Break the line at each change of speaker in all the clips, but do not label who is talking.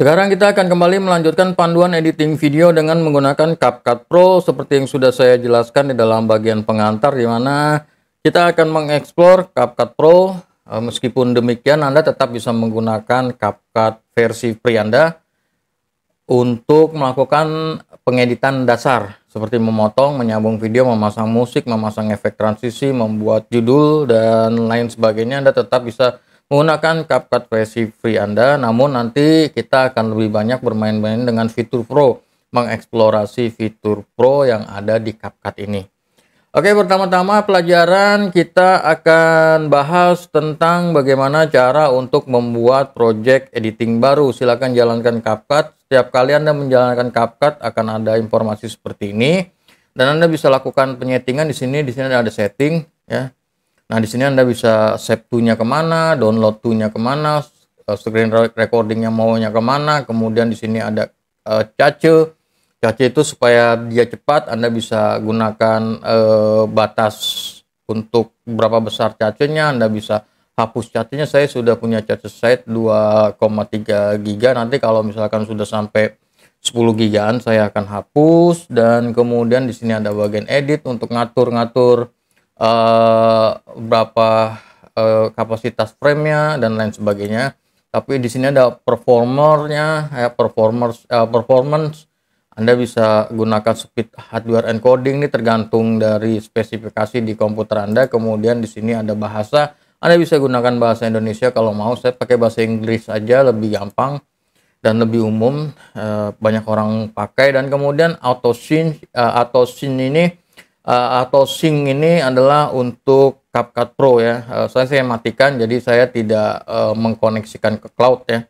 Sekarang kita akan kembali melanjutkan panduan editing video dengan menggunakan CapCut Pro seperti yang sudah saya jelaskan di dalam bagian pengantar, di mana kita akan mengeksplor CapCut Pro. Meskipun demikian, Anda tetap bisa menggunakan CapCut versi free Anda untuk melakukan pengeditan dasar seperti memotong, menyambung video, memasang musik, memasang efek transisi, membuat judul, dan lain sebagainya. Anda tetap bisa menggunakan CapCut versi free Anda, namun nanti kita akan lebih banyak bermain-main dengan fitur Pro, mengeksplorasi fitur Pro yang ada di CapCut ini. Oke, pertama-tama pelajaran kita akan bahas tentang bagaimana cara untuk membuat project editing baru. Silakan jalankan CapCut. Setiap kali Anda menjalankan CapCut akan ada informasi seperti ini, dan Anda bisa lakukan penyetingan di sini. Di sini ada setting, ya. Nah, di sini Anda bisa save to-nya kemana, download to-nya kemana, screen recordingnya maunya kemana. Kemudian di sini ada cache. Cache itu supaya dia cepat, Anda bisa gunakan batas untuk berapa besar cacenya. Anda bisa hapus cacenya. Saya sudah punya cache size 2,3 GB. Nanti kalau misalkan sudah sampai 10 gigaan saya akan hapus. Dan kemudian di sini ada bagian edit untuk ngatur-ngatur berapa kapasitas framenya dan lain sebagainya. Tapi di sini ada performernya, performance. Anda bisa gunakan speed hardware encoding, ini tergantung dari spesifikasi di komputer Anda. Kemudian di sini ada bahasa, Anda bisa gunakan bahasa Indonesia kalau mau. Saya pakai bahasa Inggris aja, lebih gampang dan lebih umum, banyak orang pakai. Dan kemudian auto sync ini adalah untuk CapCut Pro, ya. Saya matikan, jadi saya tidak mengkoneksikan ke cloud, ya.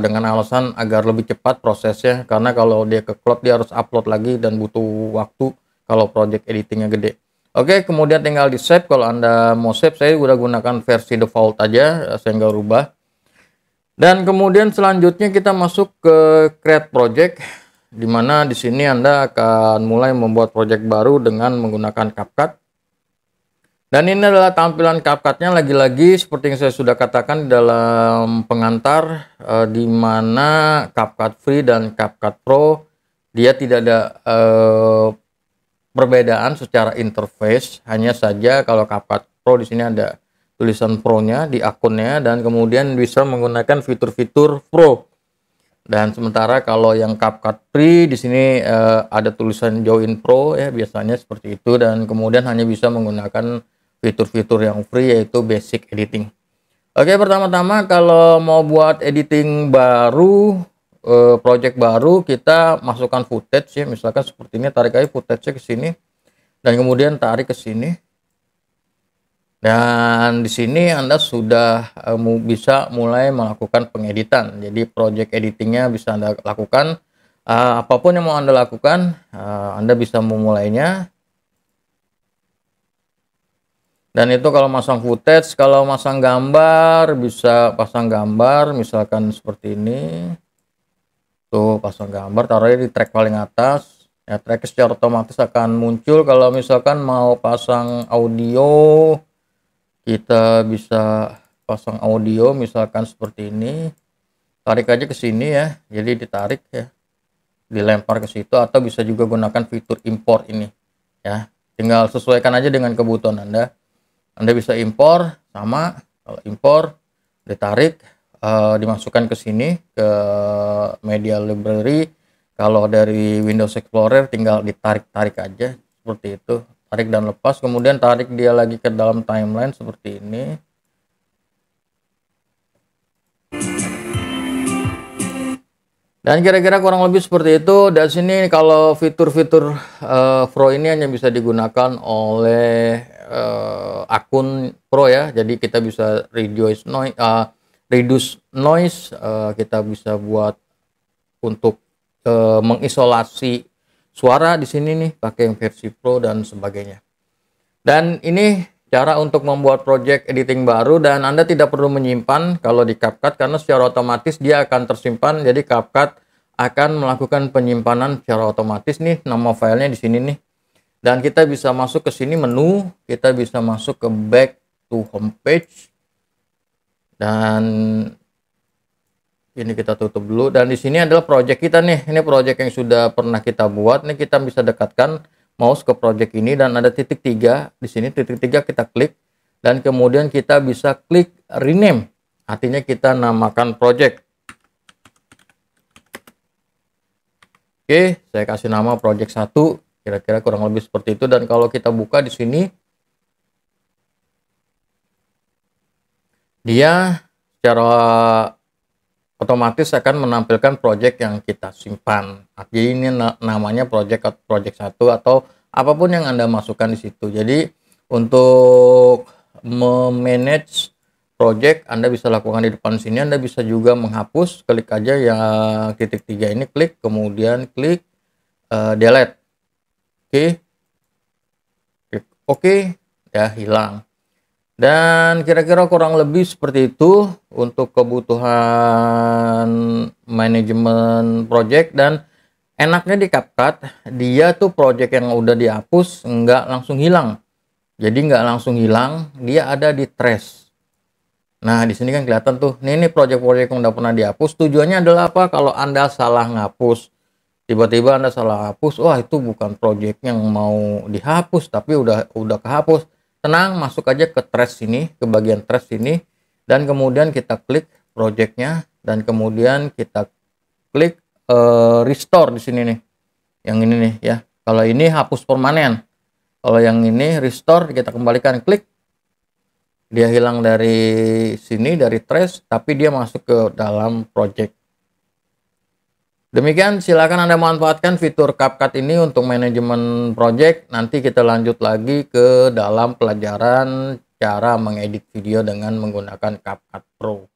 Dengan alasan agar lebih cepat prosesnya, karena kalau dia ke cloud dia harus upload lagi dan butuh waktu kalau project editingnya gede. Oke, kemudian tinggal di save. Kalau Anda mau save, saya udah gunakan versi default aja, saya nggak rubah. Dan kemudian selanjutnya kita masuk ke create project, dimana di sini Anda akan mulai membuat project baru dengan menggunakan CapCut. Dan ini adalah tampilan CapCut-nya, lagi-lagi seperti yang saya sudah katakan di dalam pengantar, di mana CapCut Free dan CapCut Pro dia tidak ada perbedaan secara interface. Hanya saja kalau CapCut Pro di sini ada tulisan Pro-nya di akunnya, dan kemudian bisa menggunakan fitur-fitur Pro. Dan sementara kalau yang CapCut Free di sini ada tulisan Join Pro, ya, biasanya seperti itu, dan kemudian hanya bisa menggunakan fitur-fitur yang free, yaitu basic editing. Oke, pertama-tama kalau mau buat editing baru, project baru, kita masukkan footage, ya, misalkan seperti ini. Tarik aja footage-nya ke sini dan kemudian tarik ke sini. Dan di sini Anda sudah bisa mulai melakukan pengeditan. Jadi project editingnya bisa Anda lakukan, apapun yang mau Anda lakukan, Anda bisa memulainya. Dan itu kalau masang footage, kalau masang gambar bisa pasang gambar, misalkan seperti ini. Tuh, pasang gambar, taruhnya di track paling atas. Ya, track secara otomatis akan muncul. Kalau misalkan mau pasang audio, kita bisa pasang audio misalkan seperti ini. Tarik aja ke sini, ya. Jadi ditarik, ya. Dilempar ke situ, atau bisa juga gunakan fitur import ini, ya. Tinggal sesuaikan aja dengan kebutuhan Anda. Anda bisa impor, sama kalau impor ditarik, dimasukkan ke sini ke media library. Kalau dari Windows Explorer tinggal ditarik-tarik aja seperti itu, tarik dan lepas, kemudian tarik dia lagi ke dalam timeline seperti ini. Dan kira-kira kurang lebih seperti itu. Dan sini kalau fitur-fitur Pro ini hanya bisa digunakan oleh akun Pro, ya. Jadi kita bisa reduce noise, kita bisa buat untuk mengisolasi suara di sini nih, pakai yang versi Pro dan sebagainya. Dan ini cara untuk membuat project editing baru, dan Anda tidak perlu menyimpan kalau di CapCut, karena secara otomatis dia akan tersimpan. Jadi CapCut akan melakukan penyimpanan secara otomatis nih, nama filenya di sini nih. Dan kita bisa masuk ke sini menu, kita bisa masuk ke back to homepage, dan Ini kita tutup dulu, dan di sini adalah project kita nih. Ini project yang sudah pernah kita buat. Ini kita bisa dekatkan mouse ke project ini dan ada titik 3 di sini. Titik 3 kita klik dan kemudian kita bisa klik rename. Artinya kita namakan project. Oke, saya kasih nama project 1. Kira-kira kurang lebih seperti itu, dan kalau kita buka di sini dia secara otomatis akan menampilkan project yang kita simpan. Jadi ini namanya project 1 atau apapun yang Anda masukkan di situ. Jadi untuk memanage project Anda bisa lakukan di depan sini. Anda bisa juga menghapus, klik aja yang titik 3 ini, klik, kemudian klik delete. Klik OK, ya hilang. Dan kira-kira kurang lebih seperti itu untuk kebutuhan manajemen project. Dan enaknya di CapCut, dia tuh project yang udah dihapus nggak langsung hilang. Jadi nggak langsung hilang, dia ada di trash. Nah, di sini kan kelihatan tuh, ini project-project yang udah pernah dihapus. Tujuannya adalah apa? Kalau Anda salah ngapus, tiba-tiba Anda salah hapus, wah itu bukan project yang mau dihapus, tapi udah kehapus. Tenang, masuk aja ke trash sini, ke bagian trash sini, dan kemudian kita klik projectnya, dan kemudian kita klik restore di sini nih, yang ini nih ya. Kalau ini hapus permanen, kalau yang ini restore, kita kembalikan, klik, dia hilang dari sini, dari trash, tapi dia masuk ke dalam project. Demikian, silakan Anda manfaatkan fitur CapCut ini untuk manajemen project. Nanti kita lanjut lagi ke dalam pelajaran cara mengedit video dengan menggunakan CapCut Pro.